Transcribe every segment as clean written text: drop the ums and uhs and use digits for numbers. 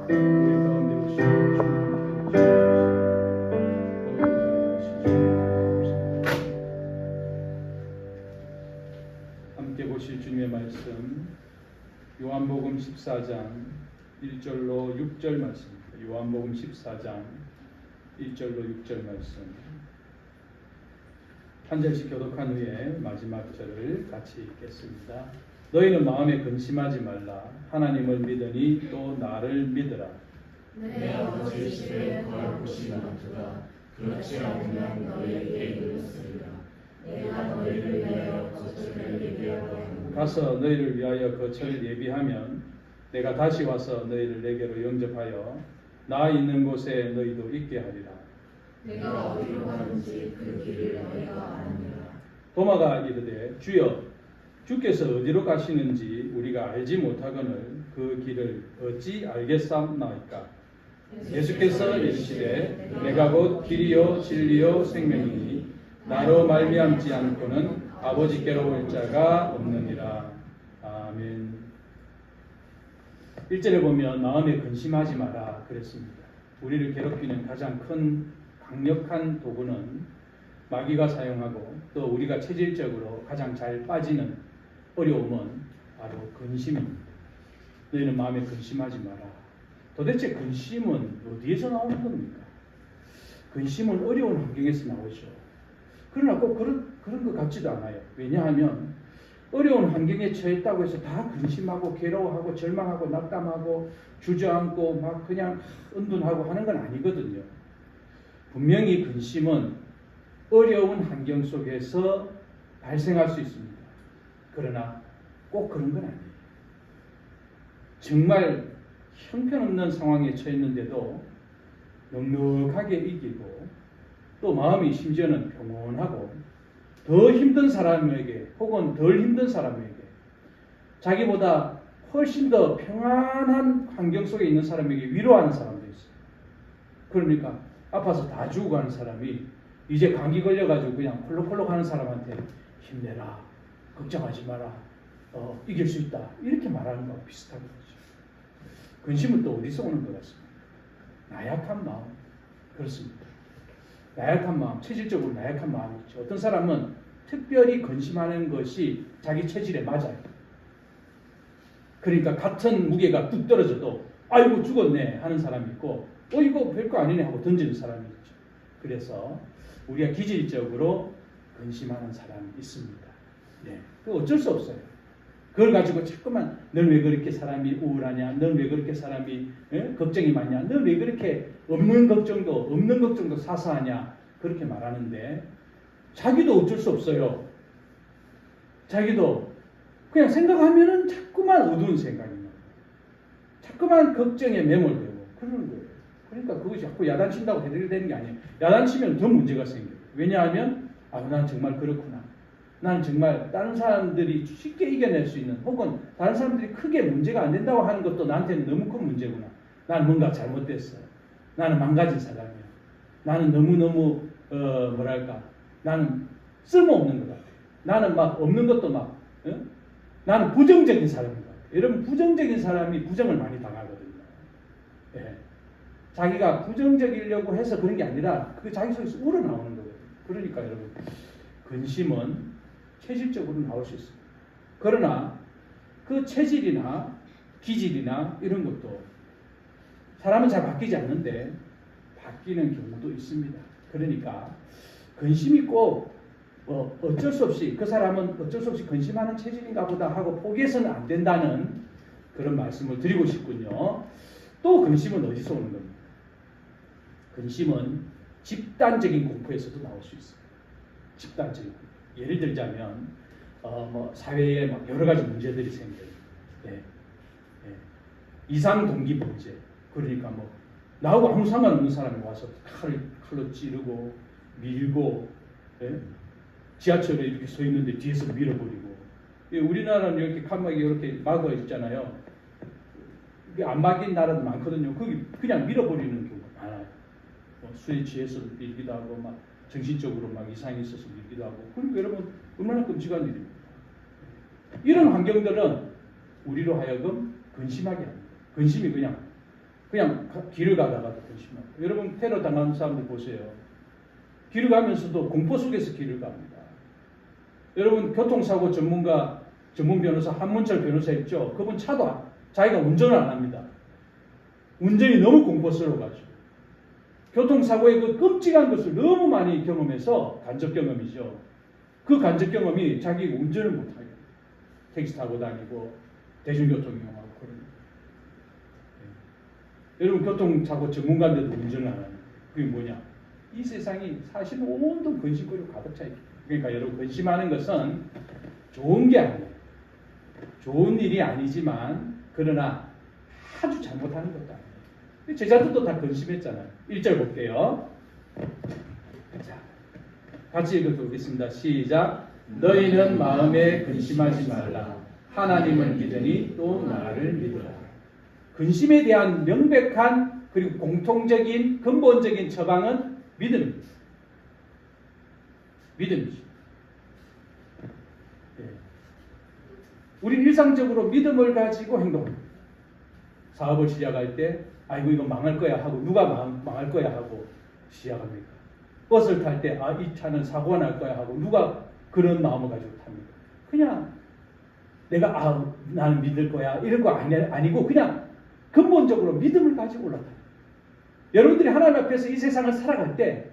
우리 가운데 오시고 함께 보실 주님의 말씀 요한복음 14장 1절로 6절 말씀입니다. 요한복음 14장 1절로 6절 말씀 한 절씩 교독한 후에 마지막 절을 같이 읽겠습니다. 너희는 마음에 근심하지 말라. 하나님을 믿으니 또 나를 믿으라. 내 아버지 집에 거할 곳이 많도다. 그렇지 않으면 너희에게 이르렀으리라. 내가 너희를 위하여 거처를 예비하고 하노라. 가서 너희를 위하여 거처를 예비하면 내가 다시 와서 너희를 내게로 영접하여 나 있는 곳에 너희도 있게 하리라. 내가 어디로 가는지 그 길을 너희가 아느니라. 도마가 이르되 주여 주께서 어디로 가시는지 우리가 알지 못하거늘 그 길을 어찌 알겠사옵나이까. 예수께서 이르시되 내가 곧 길이요 진리요 생명이니 나로 말미암지 않고는 아버지께로 올 자가 없느니라. 아멘. 1절에 보면 마음에 근심하지 마라 그랬습니다. 우리를 괴롭히는 가장 큰 강력한 도구는 마귀가 사용하고 또 우리가 체질적으로 가장 잘 빠지는 어려움은 바로 근심입니다. 너희는 마음에 근심하지 마라. 도대체 근심은 어디에서 나오는 겁니까? 근심은 어려운 환경에서 나오죠. 그러나 꼭 그런 것 같지도 않아요. 왜냐하면 어려운 환경에 처했다고 해서 다 근심하고 괴로워하고 절망하고 낙담하고 주저앉고 막 그냥 은둔하고 하는 건 아니거든요. 분명히 근심은 어려운 환경 속에서 발생할 수 있습니다. 그러나 꼭 그런 건 아니에요. 정말 형편없는 상황에 처했는데도 넉넉하게 이기고 또 마음이 심지어는 평온하고 더 힘든 사람에게 혹은 덜 힘든 사람에게 자기보다 훨씬 더 평안한 환경 속에 있는 사람에게 위로하는 사람도 있어요. 그러니까 아파서 다 죽어가는 사람이 이제 감기 걸려가지고 그냥 콜록콜록 하는 사람한테 힘내라, 걱정하지 마라, 이길 수 있다 이렇게 말하는 거하고 비슷한 거죠. 근심은 또 어디서 오는 것 같습니다. 나약한 마음. 그렇습니다. 나약한 마음, 체질적으로 나약한 마음이 있죠. 어떤 사람은 특별히 근심하는 것이 자기 체질에 맞아요. 그러니까 같은 무게가 뚝 떨어져도 아이고 죽었네 하는 사람이 있고 이거 별거 아니네 하고 던지는 사람이 있죠. 그래서 우리가 기질적으로 근심하는 사람이 있습니다. 네, 그 어쩔 수 없어요. 그걸 가지고 자꾸만 넌 왜 그렇게 사람이 우울하냐, 넌 왜 그렇게 사람이 걱정이 많냐, 넌 왜 그렇게 없는 걱정도 사사하냐 그렇게 말하는데 자기도 어쩔 수 없어요. 자기도 그냥 생각하면은 자꾸만 어두운 생각이 나요. 자꾸만 걱정에 매몰되고 그러는 거예요. 그러니까 그것이 자꾸 야단친다고 해결되는 게 아니에요. 야단치면 더 문제가 생겨요. 왜냐하면 난 정말 그렇구나. 난 정말 다른 사람들이 쉽게 이겨낼 수 있는 혹은 다른 사람들이 크게 문제가 안 된다고 하는 것도 나한테는 너무 큰 문제구나. 난 뭔가 잘못됐어. 나는 망가진 사람이야. 나는 너무너무 나는 쓸모없는 것 같아. 나는 막 없는 것도 막 나는 부정적인 사람인 것 같아. 여러분 부정적인 사람이 부정을 많이 당하거든요. 예. 자기가 부정적이려고 해서 그런 게 아니라 그게 자기 속에서 우러나오는 거거든요. 그러니까 여러분 근심은 체질적으로 나올 수 있습니다. 그러나 그 체질이나 기질이나 이런 것도 사람은 잘 바뀌지 않는데 바뀌는 경우도 있습니다. 그러니까 근심이 꼭 어쩔 수 없이 그 사람은 어쩔 수 없이 근심하는 체질인가 보다 하고 포기해서는 안 된다는 그런 말씀을 드리고 싶군요. 또 근심은 어디서 오는 겁니까? 근심은 집단적인 공포에서도 나올 수 있어요. 집단적인 공포. 예를 들자면 사회에 막 여러 가지 문제들이 생겨요. 네. 이상 동기 문제. 그러니까 나하고 아무 상관없는 사람이 와서 칼로 찌르고 밀고 지하철에 이렇게 서 있는데 뒤에서 밀어버리고. 우리나라는 이렇게 칸막이 이렇게 막아 있잖아요. 이게 안 막힌 나라도 많거든요. 거기 그냥 밀어버리는 경우가 많아요. 술에 취해서 밀기도 하고 막 정신적으로 막 이상이 있어서 밀기도 하고. 그러니까 여러분 얼마나 끔찍한 일입니까? 이런 환경들은 우리로 하여금 근심하게 합니다. 근심이 그냥 그냥 길을 가다가도 근심하고. 여러분 테러 당한 사람들 보세요. 길을 가면서도 공포 속에서 길을 갑니다. 여러분 교통사고 전문 변호사 한문철 변호사 있죠? 그분 차도 자기가 운전을 안 합니다. 운전이 너무 공포스러워가지고 교통사고의 그 끔찍한 것을 너무 많이 경험해서 간접 경험이죠. 그 간접 경험이 자기 운전을 못하게 택시 타고 다니고 대중교통 이용하고 그런. 여러분 교통사고 전문가인데도 운전을 안 하는 그게 뭐냐? 이 세상이 사실 온통 근심거리로 가득 차 있기. 그러니까 여러분 근심하는 것은 좋은 게 아니에요. 좋은 일이 아니지만 그러나 아주 잘못하는 것도 아니에요. 제자들도 다 근심했잖아요. 1절 볼게요. 자, 같이 읽어보겠습니다. 시작. 너희는 마음에 근심하지 말라. 하나님을 믿으니 또 나를 믿으라. 근심에 대한 명백한 그리고 공통적인 근본적인 처방은 믿음입니다. 믿음이죠. 네. 우리는 일상적으로 믿음을 가지고 행동합니다. 사업을 시작할 때 아이고 이거 망할 거야 하고 누가 망할 거야 하고 시작합니까? 버스를 탈 때 이 차는 사고가 날 거야 하고 누가 그런 마음을 가지고 탑니까? 그냥 내가 나는 믿을 거야 이런 거 아니고 그냥 근본적으로 믿음을 가지고 올라가요. 여러분들이 하나님 앞에서 이 세상을 살아갈 때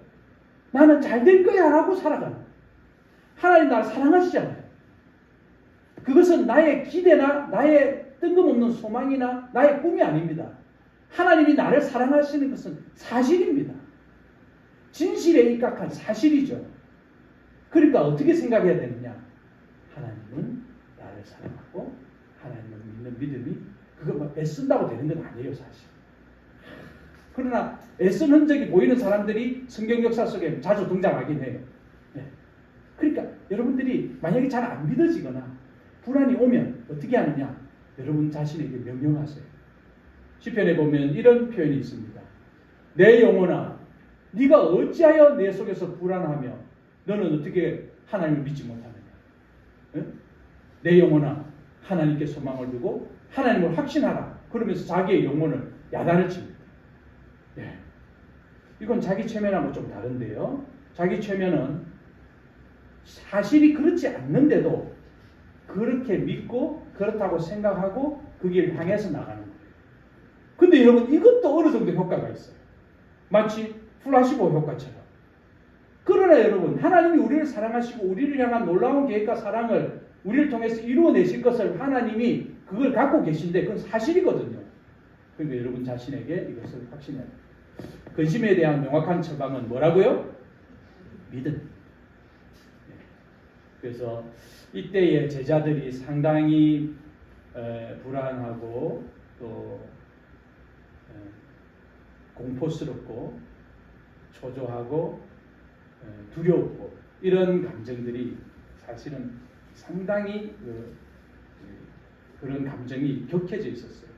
나는 잘 될 거야 라고 살아가는 거예요. 하나님 나를 사랑하시잖아요. 그것은 나의 기대나 나의 뜬금없는 소망이나 나의 꿈이 아닙니다. 하나님이 나를 사랑하시는 것은 사실입니다. 진실에 입각한 사실이죠. 그러니까 어떻게 생각해야 되느냐? 하나님은 나를 사랑하고 하나님을 믿는 믿음이 그거 애쓴다고 되는 건 아니에요, 사실. 그러나 애쓴 흔적이 보이는 사람들이 성경 역사 속에 자주 등장하긴 해요. 네. 그러니까 여러분들이 만약에 잘 안 믿어지거나 불안이 오면 어떻게 하느냐? 여러분 자신에게 명령하세요. 시편에 보면 이런 표현이 있습니다. 내 영혼아, 네가 어찌하여 내 속에서 불안하며 너는 어떻게 하나님을 믿지 못하느냐? 네? 내 영혼아, 하나님께 소망을 두고 하나님을 확신하라. 그러면서 자기의 영혼을 야단을 칩니다. 네. 이건 자기 최면하고 좀 다른데요. 자기 최면은 사실이 그렇지 않는데도 그렇게 믿고 그렇다고 생각하고 그 길을 향해서 나가는 거예요. 근데 여러분 이것도 어느 정도 효과가 있어요. 마치 플라시보 효과처럼. 그러나 여러분 하나님이 우리를 사랑하시고 우리를 향한 놀라운 계획과 사랑을 우리를 통해서 이루어내실 것을 하나님이 그걸 갖고 계신데 그건 사실이거든요. 그러니까 여러분 자신에게 이것을 확신해야 돼요. 근심에 대한 명확한 처방은 뭐라고요? 믿음. 그래서 이때의 제자들이 상당히 불안하고 또 공포스럽고 초조하고 두렵고 이런 감정들이 사실은 상당히 그런 감정이 격해져 있었어요.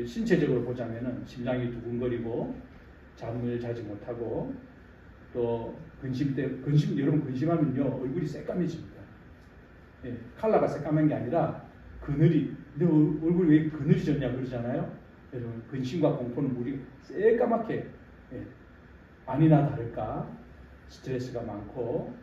신체적으로 보자면은 심장이 두근거리고 잠을 자지 못하고 또 여러분 근심하면요 얼굴이 새까매집니다. 예, 컬러가 새까만 게 아니라 그늘이 너 얼굴이 왜 그늘이졌냐 그러잖아요. 여러분 근심과 공포는 우리 새까맣게 아니나 다를까 스트레스가 많고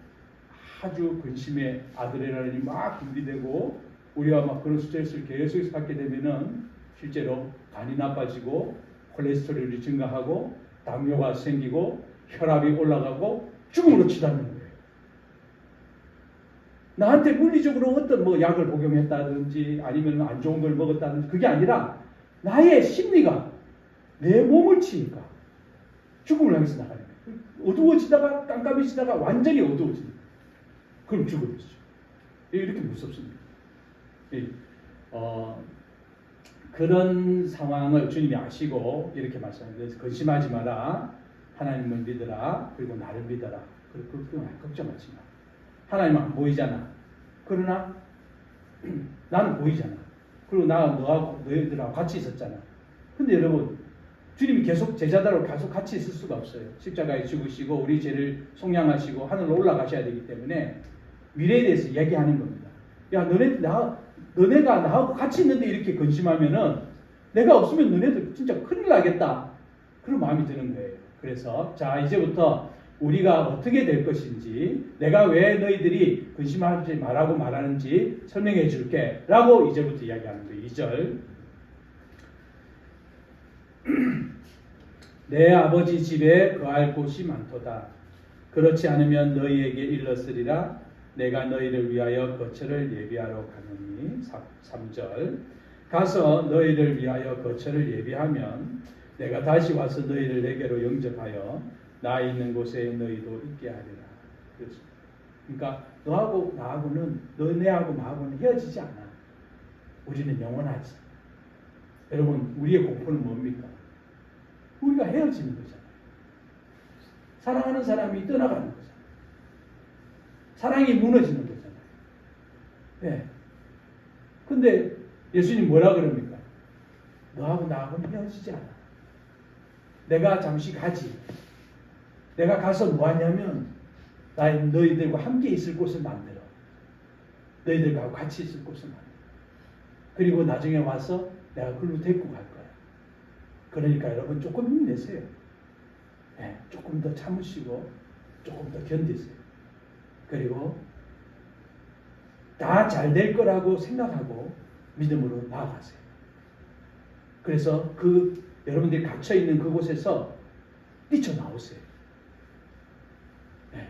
아주 근심에 아드레날린이 막 분비되고 우리가 막 그런 스트레스를 계속 받게 되면은 실제로 간이 나빠지고 콜레스테롤이 증가하고 당뇨가 생기고 혈압이 올라가고 죽음으로 치닫는 거예요. 나한테 물리적으로 어떤 약을 복용했다든지 아니면 안 좋은 걸 먹었다든지 그게 아니라 나의 심리가 내 몸을 치니까 죽음을 향해서 나가는 거예요. 어두워지다가 깜깜해지다가 완전히 어두워집니다. 그럼 죽음이죠. 이렇게 무섭습니다. 그런 상황을 주님이 아시고 이렇게 말씀하셨는데 근심하지 마라. 하나님을 믿으라. 그리고 나를 믿어라. 그리고 걱정하지 마. 하나님은 안 보이잖아. 그러나 나는 보이잖아. 그리고 너희들하고 같이 있었잖아. 근데 여러분 주님이 계속 제자들하고 계속 같이 있을 수가 없어요. 십자가에 죽으시고 우리 죄를 속량하시고 하늘로 올라가셔야 되기 때문에 미래에 대해서 얘기하는 겁니다. 야 너네 너네가 나하고 같이 있는데 이렇게 근심하면은 내가 없으면 너네들 진짜 큰일 나겠다. 그런 마음이 드는 거예요. 그래서 자 이제부터 우리가 어떻게 될 것인지 내가 왜 너희들이 근심하지 말라고 말하는지 설명해 줄게 라고 이제부터 이야기하는 거예요. 2절 내 아버지 집에 거할 곳이 많도다. 그렇지 않으면 너희에게 일렀으리라. 내가 너희를 위하여 거처를 예비하러 가느니 3절 가서 너희를 위하여 거처를 예비하면 내가 다시 와서 너희를 내게로 영접하여 나 있는 곳에 너희도 있게 하리라. 그러니까 너하고 나하고는 너네하고 나하고는 헤어지지 않아. 우리는 영원하지. 여러분 우리의 공포는 뭡니까? 우리가 헤어지는 거잖아요. 사랑하는 사람이 떠나가는 거잖아요. 사랑이 무너지는 거잖아요. 네. 근데 예수님 뭐라 그럽니까? 너하고 나하고는 헤어지지 않아. 내가 잠시 가지. 내가 가서 뭐 하냐면 너희들과 함께 있을 곳을 만들어. 너희들과 같이 있을 곳을 만들어. 그리고 나중에 와서 내가 그걸로 데리고 갈 거야. 그러니까 여러분 조금 힘내세요. 네, 조금 더 참으시고 조금 더 견디세요. 그리고 다 잘 될 거라고 생각하고 믿음으로 나아가세요. 그래서 여러분들이 갇혀 있는 그곳에서 뛰쳐나오세요. 네.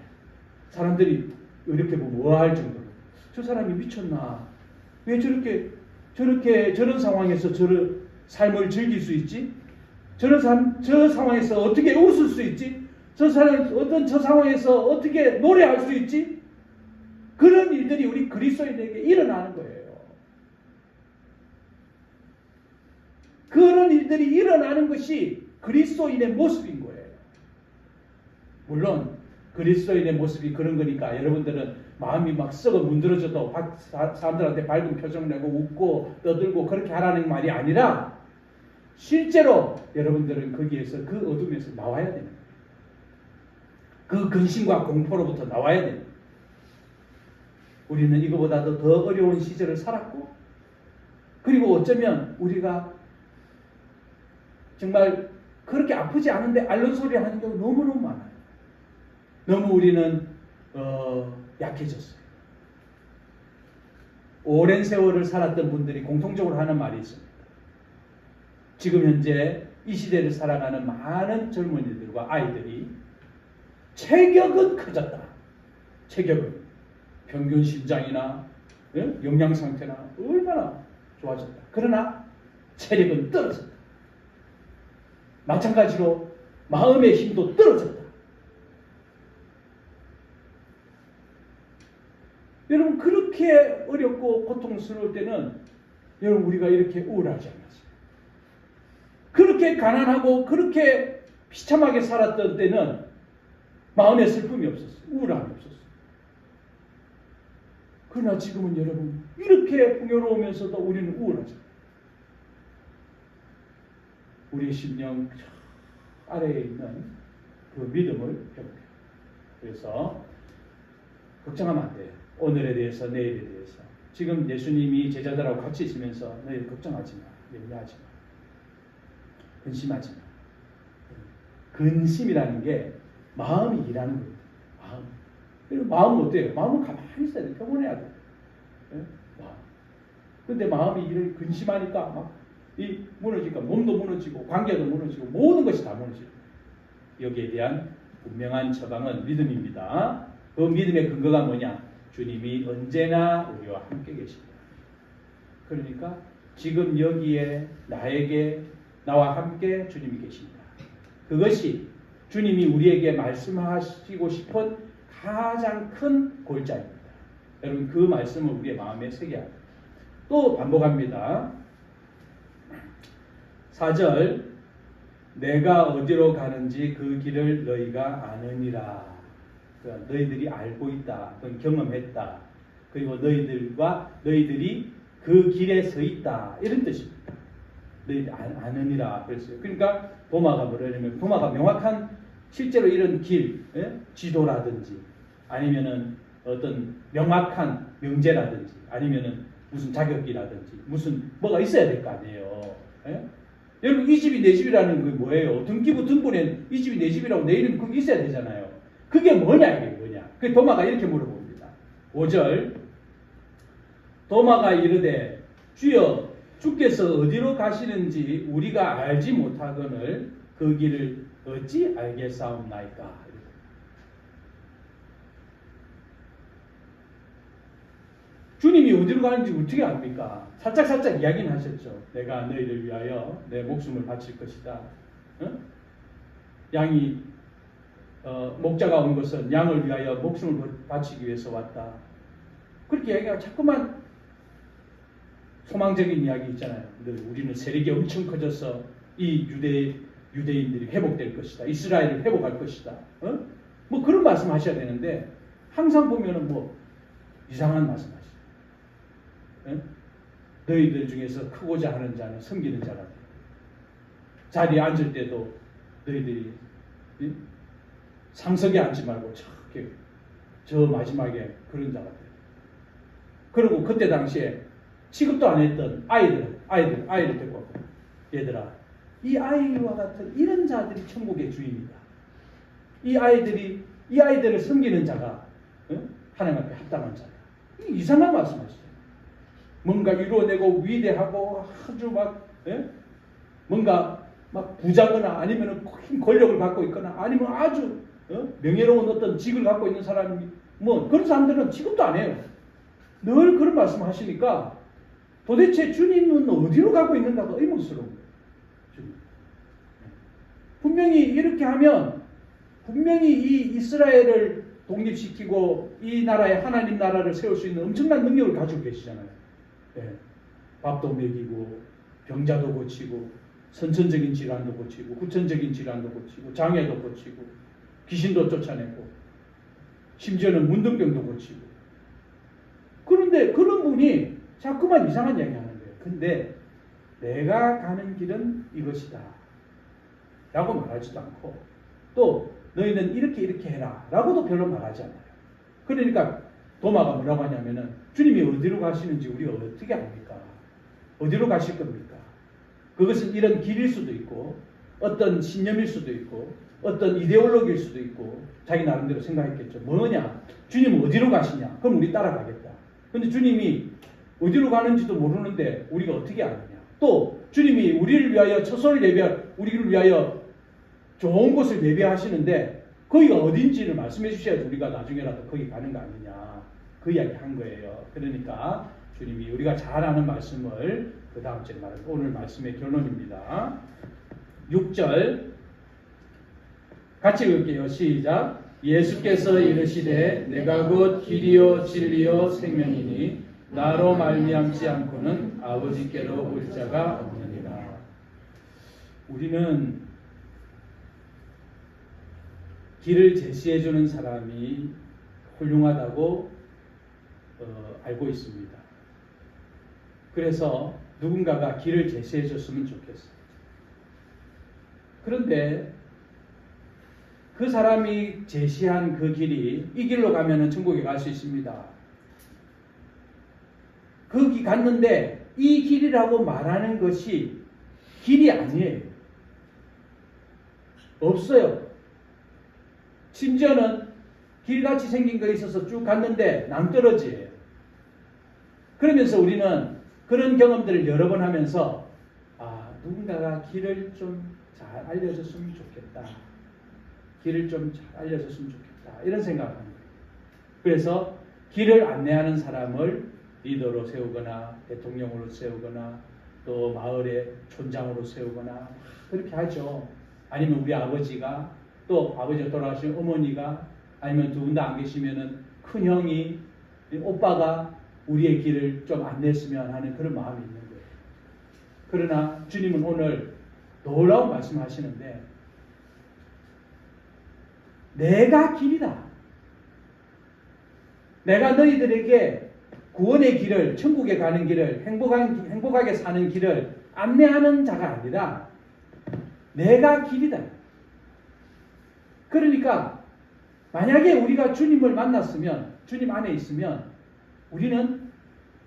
사람들이 이렇게 보면 우아할 정도로 저 사람이 미쳤나? 왜 저런 상황에서 저런 삶을 즐길 수 있지? 저 상황에서 어떻게 웃을 수 있지? 저 상황에서 어떻게 노래할 수 있지? 그런 일들이 우리 그리스도인에게 일어나는 거예요. 그런 일들이 일어나는 것이 그리스도인의 모습인 거예요. 물론 그리스도인의 모습이 그런 거니까 여러분들은 마음이 막 썩어 문드러져도 사람들한테 밝은 표정 내고 웃고 떠들고 그렇게 하라는 말이 아니라 실제로 여러분들은 거기에서 그 어둠에서 나와야 되는 거예요. 그 근심과 공포로부터 나와야 되는 거예요. 우리는 이거보다도 더 어려운 시절을 살았고 그리고 어쩌면 우리가 정말 그렇게 아프지 않은데 앓는 소리 하는 경우 너무너무 많아요. 너무 우리는 약해졌어요. 오랜 세월을 살았던 분들이 공통적으로 하는 말이 있습니다. 지금 현재 이 시대를 살아가는 많은 젊은이들과 아이들이 체격은 커졌다. 체격은 평균 신장이나 영양 상태나 얼마나 좋아졌다. 그러나 체력은 떨어졌다. 마찬가지로 마음의 힘도 떨어졌다. 여러분 그렇게 어렵고 고통스러울 때는 여러분 우리가 이렇게 우울하지 않았어요. 그렇게 가난하고 그렇게 비참하게 살았던 때는 마음에 슬픔이 없었어요. 우울함이 없었어요. 그러나 지금은 여러분 이렇게 풍요로우면서도 우리는 우울하죠. 우리의 심령 아래에 있는 그 믿음을 회복해요. 그래서 걱정하면 안 돼요. 오늘에 대해서 내일에 대해서. 지금 예수님이 제자들하고 같이 있으면서 너희 걱정하지 마. 염려하지 마. 근심하지 마. 근심이라는 게 마음이 일하는 거예요. 마음은 어때요? 마음은 가만히 있어야 돼. 평온해야 돼. 근데 마음이 이를 근심하니까 막 무너지니까 몸도 무너지고 관계도 무너지고 모든 것이 다 무너지고 여기에 대한 분명한 처방은 믿음입니다. 그 믿음의 근거가 뭐냐? 주님이 언제나 우리와 함께 계십니다. 그러니까 지금 여기에 나와 함께 주님이 계십니다. 그것이 주님이 우리에게 말씀하시고 싶은 가장 큰 골자입니다. 여러분 그 말씀을 우리의 마음에 새겨야 합니다. 또 반복합니다. 4절 내가 어디로 가는지 그 길을 너희가 아느니라. 그러니까 너희들이 알고 있다. 그건 경험했다. 그리고 너희들이 그 길에 서 있다. 이런 뜻입니다. 너희들 아느니라 그랬어요. 그러니까 도마가 명확한 실제로 이런 길, 지도라든지 아니면은 어떤 명확한 명제라든지 아니면은 무슨 자격이라든지 무슨 뭐가 있어야 될 거 아니에요. 예? 여러분 이 집이 내 집이라는 게 뭐예요? 등기부 등본에 이 집이 내 집이라고 내 이름 그게 있어야 되잖아요. 그게 뭐냐 이게 뭐냐. 그 도마가 이렇게 물어봅니다. 5절 도마가 이르되 주여 주께서 어디로 가시는지 우리가 알지 못하거늘 그 길을 어찌 알겠사옵나이까. 주님이 어디로 가는지 어떻게 압니까? 살짝 이야기는 하셨죠. 내가 너희를 위하여 내 목숨을 바칠 것이다. 어? 양이 목자가 온 것은 양을 위하여 목숨을 바치기 위해서 왔다. 그렇게 이야기가 자꾸만 소망적인 이야기 있잖아요. 우리는 세력이 엄청 커져서 이 유대인들이 회복될 것이다. 이스라엘을 회복할 것이다. 뭐 그런 말씀하셔야 되는데 항상 보면은 뭐 이상한 말씀하시죠. 너희들 중에서 크고자 하는 자는 섬기는 자라. 자리에 앉을 때도 너희들이 상석에 앉지 말고 저 마지막에 그런 자가 돼. 그리고 그때 당시에 취급도 안 했던 아이를 데리고 왔고, 얘들아, 이 아이와 같은 이런 자들이 천국의 주인이다. 이 아이들을 섬기는 자가 하나님 앞에 합당한 자다. 이상한 말씀하시죠. 뭔가 이루어내고 위대하고 아주 뭔가 부자거나 아니면 큰 권력을 갖고 있거나 아니면 아주 명예로운 어떤 직을 갖고 있는 사람이 뭐 그런 사람들은 취급도 안 해요. 늘 그런 말씀하시니까 도대체 주님은 어디로 가고 있는가가 의문스러운 거예요. 분명히 이렇게 하면 분명히 이 이스라엘을 독립시키고 이 나라에 하나님 나라를 세울 수 있는 엄청난 능력을 가지고 계시잖아요. 예. 밥도 먹이고 병자도 고치고 선천적인 질환도 고치고 후천적인 질환도 고치고 장애도 고치고 귀신도 쫓아내고 심지어는 문둥병도 고치고. 그런데 그런 분이 자꾸만 이상한 이야기 하는 거예요. 근데 내가 가는 길은 이것이다 라고 말하지도 않고 또 너희는 이렇게 해라 라고도 별로 말하지 않아요. 그러니까 도마가 뭐라고 하냐면은 주님이 어디로 가시는지 우리가 어떻게 압니까? 어디로 가실 겁니까? 그것은 이런 길일 수도 있고 어떤 신념일 수도 있고 어떤 이데올로기일 수도 있고 자기 나름대로 생각했겠죠. 뭐냐? 주님은 어디로 가시냐? 그럼 우리 따라가겠다. 근데 주님이 어디로 가는지도 모르는데 우리가 어떻게 아느냐? 또 주님이 우리를 위하여 처소를 우리를 위하여 좋은 곳을 예배하시는데 거기가 어딘지를 말씀해 주셔야지 우리가 나중에라도 거기 가는 거 아니냐. 그 이야기 한 거예요. 그러니까 주님이 우리가 잘 아는 말씀을 그 다음 주에 말하고 오늘 말씀의 결론입니다. 6절 같이 읽을게요. 시작. 예수께서 이르시되 내가 곧 길이요 진리요 생명이니 나로 말미암지 않고는 아버지께로 올 자가 없느니라. 우리는 길을 제시해 주는 사람이 훌륭하다고 알고 있습니다. 그래서 누군가가 길을 제시해 줬으면 좋겠어요. 그런데 그 사람이 제시한 그 길이 이 길로 가면 천국에 갈 수 있습니다. 거기 갔는데 이 길이라고 말하는 것이 길이 아니에요. 없어요. 심지어는 길같이 생긴 거 있어서 쭉 갔는데 낭떠러지예요. 그러면서 우리는 그런 경험들을 여러 번 하면서 누군가가 길을 좀 잘 알려줬으면 좋겠다. 길을 좀 잘 알려줬으면 좋겠다. 이런 생각을 합니다. 그래서 길을 안내하는 사람을 리더로 세우거나 대통령으로 세우거나 또 마을의 촌장으로 세우거나 그렇게 하죠. 아니면 우리 아버지가 또 아버지가 돌아가신 어머니가 아니면 두 분 다 안 계시면은 큰 형이 오빠가 우리의 길을 좀 안냈으면 하는 그런 마음이 있는 거예요. 그러나 주님은 오늘 놀라운 말씀하시는데 내가 길이다. 내가 너희들에게 구원의 길을, 천국에 가는 길을, 행복하게 사는 길을 안내하는 자가 아니라 내가 길이다. 그러니까 만약에 우리가 주님을 만났으면, 주님 안에 있으면 우리는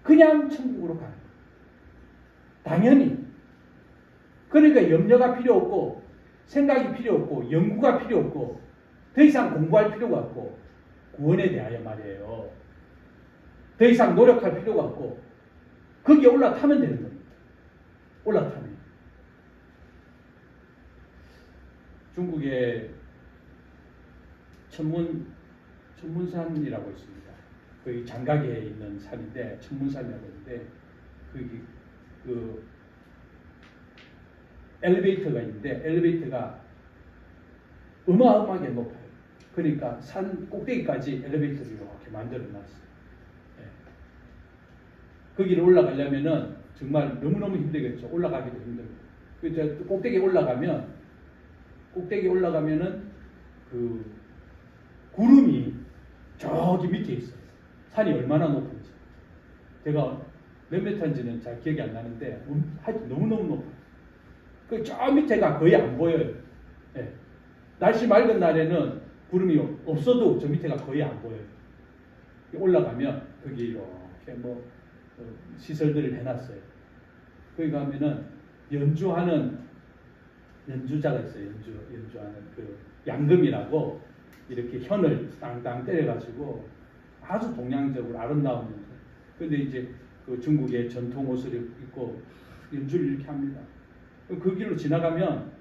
그냥 천국으로 가는 거예요. 당연히. 그러니까 염려가 필요 없고 생각이 필요 없고 연구가 필요 없고 더 이상 공부할 필요가 없고 구원에 대하여 말이에요. 더 이상 노력할 필요가 없고 거기에 올라타면 되는 겁니다. 올라타면. 중국에 천문산이라고 있습니다. 거기 장각에 있는 산인데 천문산이라고 있는데 거기 그 엘리베이터가 있는데 엘리베이터가 어마어마하게 높아요. 그러니까 산 꼭대기까지 엘리베이터를 이렇게 만들어 놨어요. 예. 거기를 올라가려면은 정말 너무너무 힘들겠죠. 올라가기도 힘들고. 그 꼭대기 올라가면은 그 구름이 저기 밑에 있어요. 산이 얼마나 높은지. 제가 몇 미터인지는 잘 기억이 안 나는데 하여튼 너무너무 높아요. 그 저 밑에가 거의 안 보여요. 예. 날씨 맑은 날에는 구름이 없어도 저 밑에가 거의 안 보여요. 올라가면 거기 이렇게 뭐 시설들을 해놨어요. 거기 가면은 연주하는 연주자가 있어요. 연주하는 그 양금이라고 이렇게 현을 땅땅 때려가지고 아주 동양적으로 아름다운 연주. 근데 이제 그 중국의 전통 옷을 입고 연주를 이렇게 합니다. 그 길로 지나가면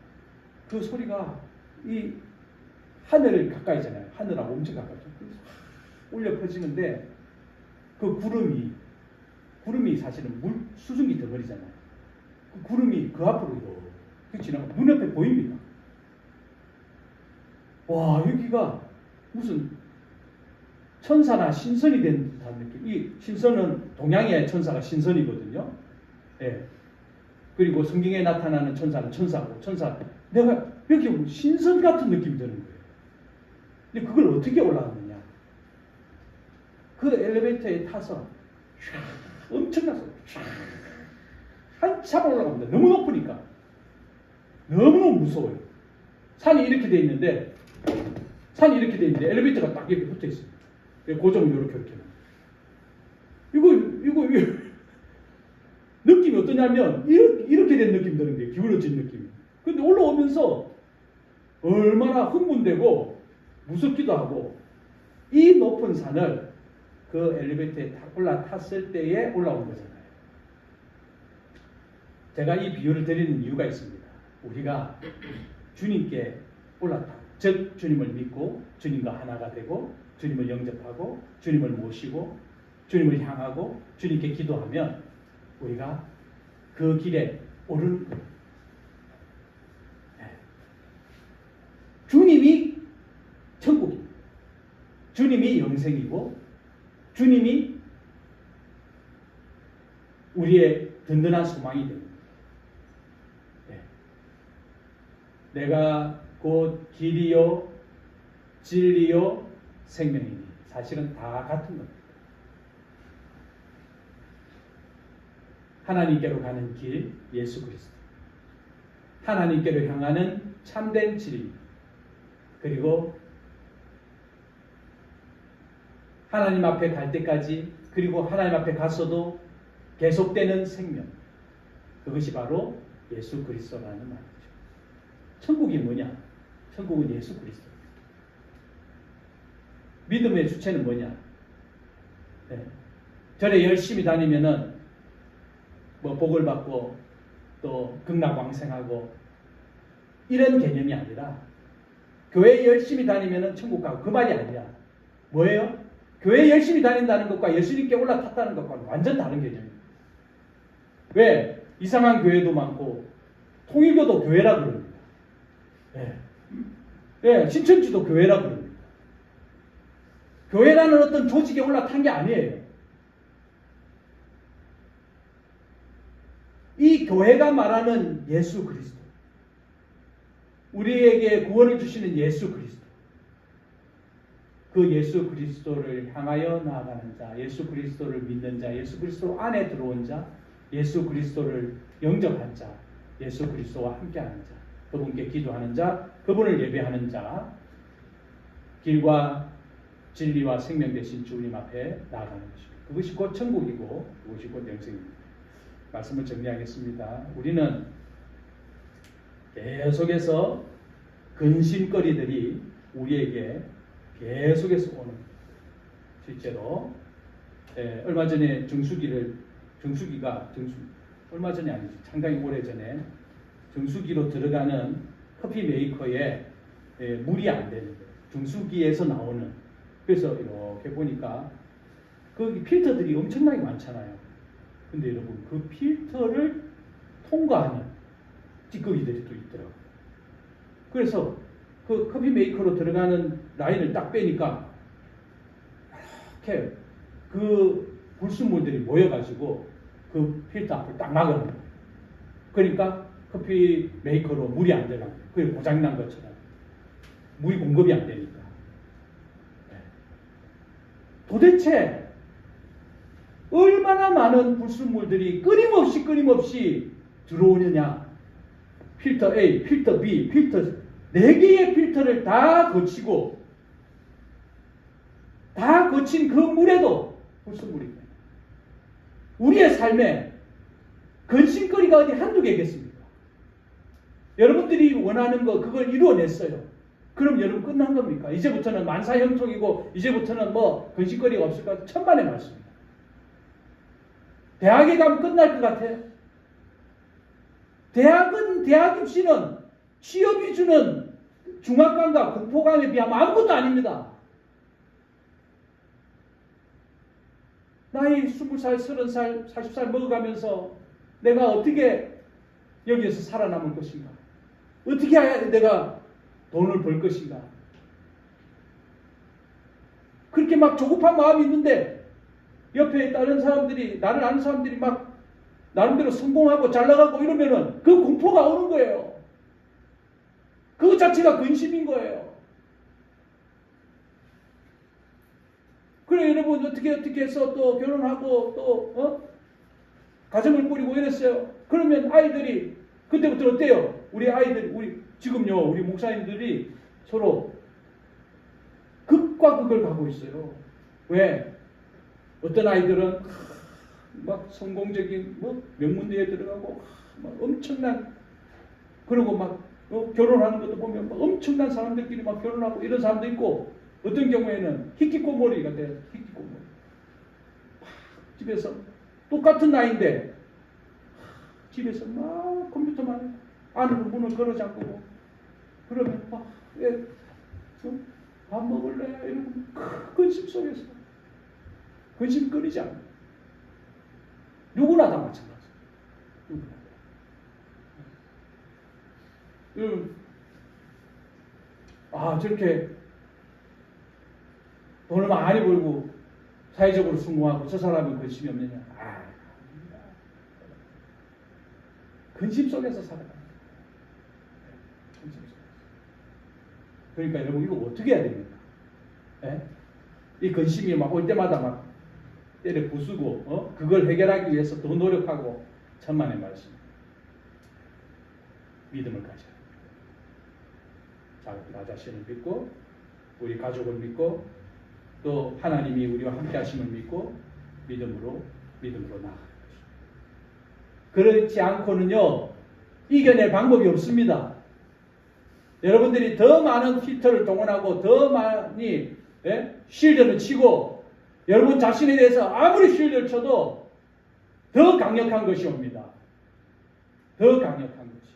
그 소리가 이 하늘 가까이잖아요. 하늘하고 엄청 가깝죠. 울려 퍼지는데 그 구름이 사실은 수증기 덩어리잖아요. 그 구름이 그 앞으로 이렇게 지나가 눈앞에 보입니다. 와, 여기가 무슨 천사나 신선이 된 듯한 느낌. 이 신선은 동양의 천사가 신선이거든요. 예. 그리고 성경에 나타나는 천사는 천사고 내가 여기 신선 같은 느낌이 드는 거예요. 근데 그걸 어떻게 올라가느냐? 그 엘리베이터에 타서 엄청나서 한참 올라갑니다. 너무 높으니까 너무너무 무서워요. 산이 이렇게 돼 있는데 엘리베이터가 딱 이렇게 붙어 있어요. 고정을 이렇게 이거 느낌이 어떠냐면 이렇게 된 느낌 드는 거예요. 기울어진 느낌. 근데 올라오면서 얼마나 흥분되고 무섭기도 하고 이 높은 산을 그 엘리베이터에 올라탔을 때에 올라온 거잖아요. 제가 이 비유를 드리는 이유가 있습니다. 우리가 주님께 올라타, 즉 주님을 믿고 주님과 하나가 되고 주님을 영접하고 주님을 모시고 주님을 향하고 주님께 기도하면 우리가 그 길에 오르는 거예요. 주님이 천국입니다. 주님이 영생이고 주님이 우리의 든든한 소망이 됩니다. 내가 곧 길이요 진리요 생명이니 사실은 다 같은 겁니다. 하나님께로 가는 길 예수 그리스도, 하나님께로 향하는 참된 진리, 그리고 하나님 앞에 갈 때까지, 그리고 하나님 앞에 갔어도 계속되는 생명, 그것이 바로 예수 그리스도라는 말이죠. 천국이 뭐냐? 천국은 예수 그리스도. 믿음의 주체는 뭐냐? 네. 절에 열심히 다니면은 뭐 복을 받고 또 극락왕생하고 이런 개념이 아니라, 교회 열심히 다니면은 천국 가고, 그 말이 아니야. 뭐예요? 교회 열심히 다닌다는 것과 예수님께 올라탔다는 것과 완전 다른 개념이에요. 왜? 이상한 교회도 많고 통일교도 교회라 그럽니다. 예, 신천지도 교회라 그럽니다. 교회라는 어떤 조직에 올라탄 게 아니에요. 이 교회가 말하는 예수 그리스도, 우리에게 구원을 주시는 예수 그리스도, 그 예수 그리스도를 향하여 나아가는 자, 예수 그리스도를 믿는 자, 예수 그리스도 안에 들어온 자, 예수 그리스도를 영접한 자, 예수 그리스도와 함께하는 자, 그분께 기도하는 자, 그분을 예배하는 자, 길과 진리와 생명 되신 주님 앞에 나아가는 것입니다. 그것이 곧 천국이고 그것이 곧 영생입니다. 말씀을 정리하겠습니다. 우리는 계속해서 근심거리들이 우리에게 계속해서 오는 거예요. 실제로 얼마 전에 얼마 전이 아니지 상당히 오래전에 정수기로 들어가는 커피 메이커에 물이 안 되는 거예요. 정수기에서 나오는. 그래서 이렇게 보니까 거기 필터들이 엄청나게 많잖아요. 근데 여러분 그 필터를 통과하는 찌꺼기들이 또 있더라고요. 그래서 그 커피 메이커로 들어가는 라인을 딱 빼니까 이렇게 그 불순물들이 모여가지고 그 필터 앞을 딱 막아놓은 거예요. 그러니까 커피 메이커로 물이 안 되려고 그게 고장난 것처럼 물이 공급이 안 되니까. 도대체 얼마나 많은 불순물들이 끊임없이 들어오느냐. 필터 A, 필터 B, 필터 4개의 필터를 다 거치고 다 거친 그 물에도 불순물이 있다. 우리의 삶에 근심거리가 어디 한두 개겠습니까? 여러분들이 원하는 거 그걸 이루어냈어요. 그럼 여러분 끝난 겁니까? 이제부터는 만사형통이고 이제부터는 뭐 근심거리가 없을 것 같아요. 천만의 말씀입니다. 대학에 가면 끝날 것 같아요. 대학 입시는 취업이 주는 중압감과 공포감에 비하면 아무것도 아닙니다. 나이 20살, 30살, 40살 먹어가면서 내가 어떻게 여기에서 살아남을 것인가? 어떻게 해야 내가 돈을 벌 것인가? 그렇게 막 조급한 마음이 있는데 옆에 다른 사람들이, 나를 아는 사람들이 막 나름대로 성공하고 잘 나가고 이러면은 그 공포가 오는 거예요. 그것 자체가 근심인 거예요. 그래 여러분 어떻게 해서 또 결혼하고 또 가정을 꾸리고 이랬어요. 그러면 아이들이 그때부터 어때요? 우리 지금요 우리 목사님들이 서로 극과 극을 가고 있어요. 왜? 어떤 아이들은 막 성공적인 명문대에 들어가고 막 엄청난 그리고 막 결혼하는 것도 보면 막 엄청난 사람들끼리 막 결혼하고 이런 사람도 있고 어떤 경우에는 히키코모리가 돼요. 히키코모리. 집에서 똑같은 나이인데 집에서 막 컴퓨터만 안으로 문을 걸어 잠그고 그러면 막 밥 먹을래? 이러고 근심 속에서 근심 끊이지 않아요. 누구나 다 마찬가지예요. 누구나. 저렇게 돈을 많이 벌고 사회적으로 성공하고 저 사람은 근심이 없느냐? 근심 속에서 살아가는 거예요. 근심 속에서. 그러니까 여러분 이거 어떻게 해야 됩니까? 이 근심이 막 올 때마다 막 때려 부수고 그걸 해결하기 위해서 더 노력하고 천만의 말씀. 믿음을 가져야 됩니다. 나 자신을 믿고 우리 가족을 믿고 또 하나님이 우리와 함께 하심을 믿고 믿음으로 나아가는 것입니다. 그렇지 않고는요 이겨낼 방법이 없습니다. 여러분들이 더 많은 필터를 동원하고 더 많이 쉴드를 치고 여러분 자신에 대해서 아무리 쉴드를 쳐도 더 강력한 것이 옵니다. 더 강력한 것이.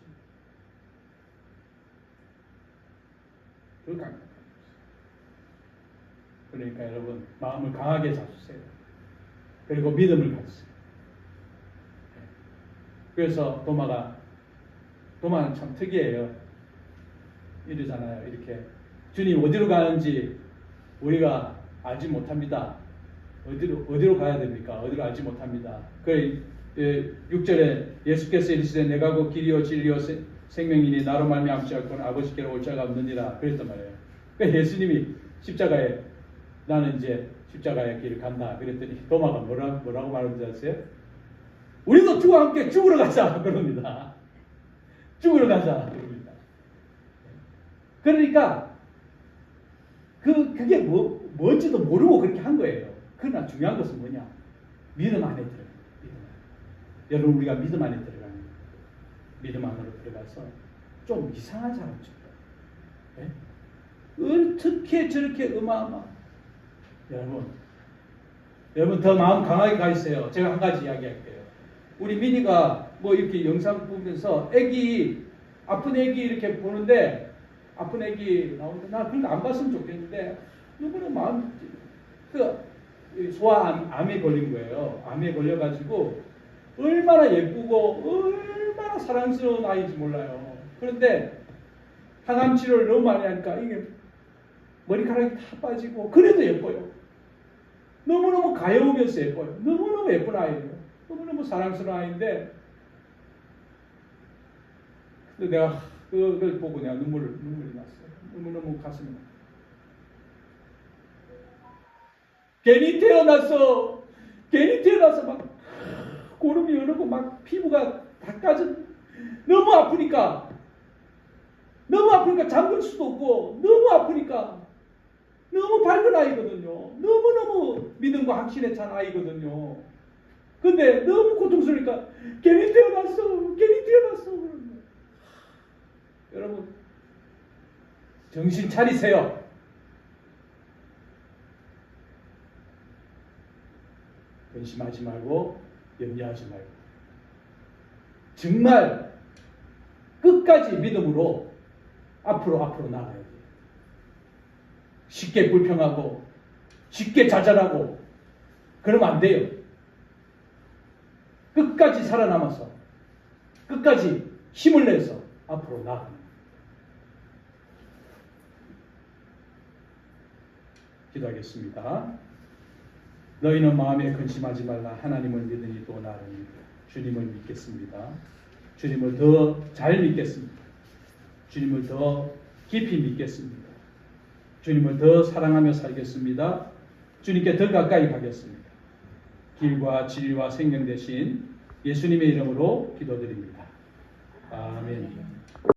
더 강력한 것이. 그러니까 여러분 마음을 강하게 잡으세요. 그리고 믿음을 가지세요. 그래서 도마는 참 특이해요. 이러잖아요. 이렇게 주님 어디로 가는지 우리가 알지 못합니다. 어디로 가야 됩니까? 어디로 알지 못합니다. 그 6절에 예수께서 이르시되 내가 곧 길이요 진리요 생명이니 나로 말미암지 않고는 아버지께로 올 자가 없느니라 그랬단 말이에요. 그러니까 예수님이 십자가에 나는 이제 십자가의 길을 간다 그랬더니 도마가 뭐라고 말하는지 아세요? 우리도 주와 함께 죽으러 가자 그럽니다. 죽으러 가자 그럽니다. 그러니까 그게 뭔지도 모르고 그렇게 한 거예요. 그러나 중요한 것은 뭐냐? 믿음 안에 들어가요. 믿음 안에. 여러분 우리가 믿음 안에 들어가는 거예요. 믿음 안으로 들어가서 좀 이상한 사람처럼 어떻게 저렇게 어마어마 여러분 더 마음 강하게 가 있어요. 제가 한 가지 이야기할게요. 우리 민이가 뭐 이렇게 영상 보면서 아픈 애기 이렇게 보는데 아픈 애기 나오는데 나 그런 거 안 봤으면 좋겠는데 너무나 마음 소아암에 걸린 거예요. 암에 걸려가지고 얼마나 예쁘고 얼마나 사랑스러운 아이인지 몰라요. 그런데 항암 치료를 너무 많이 하니까 이게 머리카락이 다 빠지고 그래도 예뻐요. 너무너무 가여우면서 예뻐요. 너무너무 예쁜 아이예요. 너무너무 사랑스러운 아이인데 근데 내가 그걸 보고 내가 눈물이 났어요. 너무너무 가슴이 괜히 태어나서 막 고름이 흐르고 막 피부가 다 까진 너무 아프니까 잠들 수도 없고 너무 아프니까 너무 밝은 아이거든요. 너무너무 믿음과 확신에 찬 아이거든요. 근데 너무 고통스러우니까 괜히 태어났어 그러는 거예요. 여러분 정신 차리세요. 근심하지 말고 염려하지 말고 정말 끝까지 믿음으로 앞으로 나가야 돼요. 쉽게 불평하고 쉽게 좌절하고 그러면 안 돼요. 끝까지 살아남아서 끝까지 힘을 내서 앞으로 나가는 거예요. 기도하겠습니다. 너희는 마음에 근심하지 말라. 하나님을 믿으니 또 나를 믿으라. 주님을 믿겠습니다. 주님을 더 잘 믿겠습니다. 주님을 더 깊이 믿겠습니다. 주님을 더 사랑하며 살겠습니다. 주님께 더 가까이 가겠습니다. 길과 진리와 생명 되신 예수님의 이름으로 기도드립니다. 아멘.